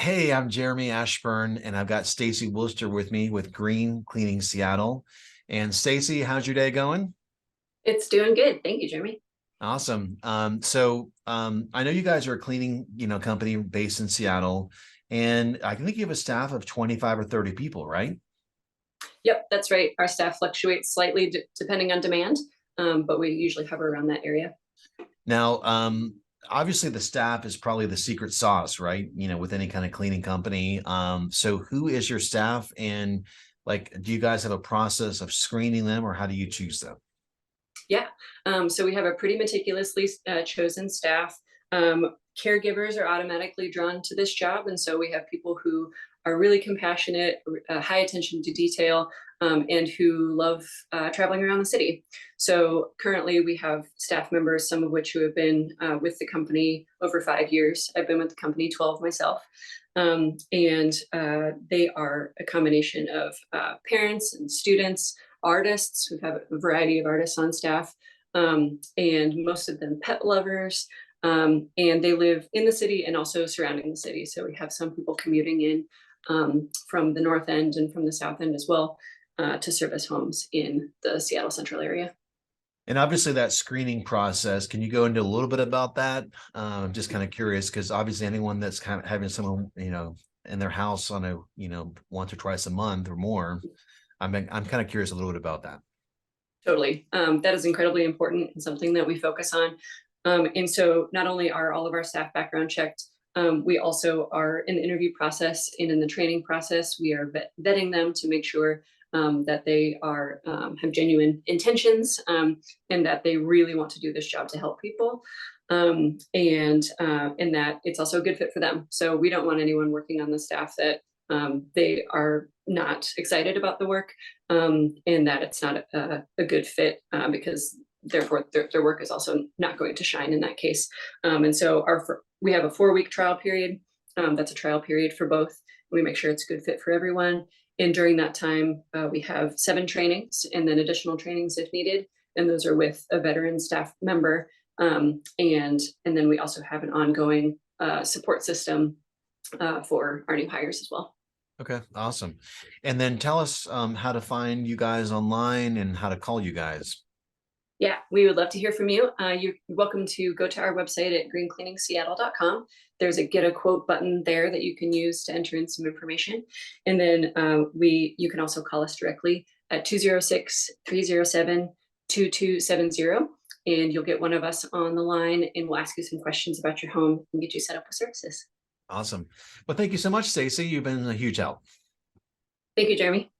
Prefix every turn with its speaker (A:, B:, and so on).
A: Hey, I'm Jeremy Ashburn, and I've got Stacy Wooster with me with Green Cleaning Seattle. And Stacy, how's your day going?
B: It's doing good. Thank you, Jeremy.
A: Awesome. I know you guys are a cleaning, company based in Seattle, and I think you have a staff of 25 or 30 people, right?
B: Yep, that's right. Our staff fluctuates slightly depending on demand, but we usually hover around that area.
A: Now, obviously the staff is probably the secret sauce, right? With any kind of cleaning company. So who is your staff, and like, do you guys have a process of screening them, or how do you choose them?
B: Yeah. So we have a pretty meticulously chosen staff. Caregivers are automatically drawn to this job. And so we have people who are really compassionate, high attention to detail, and who love traveling around the city. So currently we have staff members, some of which who have been with the company over 5 years. I've been with the company 12 myself. And they are a combination of parents and students, artists. We have a variety of artists on staff, and most of them pet lovers. And they live in the city and also surrounding the city. So we have some people commuting in from the north end and from the south end as well to service homes in the Seattle central area.
A: And obviously that screening process, can you go into a little bit about that? I'm just kind of curious because obviously anyone that's kind of having someone, in their house on a, once or twice a month or more, I'm kind of curious a little bit about that.
B: Totally. That is incredibly important and something that we focus on. And so not only are all of our staff background checked, we also are in the interview process and in the training process. We are vetting them to make sure that they are have genuine intentions, and that they really want to do this job to help people. And that it's also a good fit for them. So we don't want anyone working on the staff that they are not excited about the work, and that it's not a good fit, because therefore their work is also not going to shine in that case. And so we have a 4-week trial period. That's a trial period for both. We make sure it's a good fit for everyone. And during that time, we have 7 trainings and then additional trainings if needed. And those are with a veteran staff member. And then we also have an ongoing support system for our new hires as well.
A: Okay, awesome. And then tell us how to find you guys online and how to call you guys.
B: Yeah, we would love to hear from you. You're welcome to go to our website at greencleaningseattle.com. There's a get a quote button there that you can use to enter in some information. And then you can also call us directly at 206-307-2270. And you'll get one of us on the line and we'll ask you some questions about your home and get you set up with services.
A: Awesome. Well, thank you so much, Stacey. You've been a huge help.
B: Thank you, Jeremy.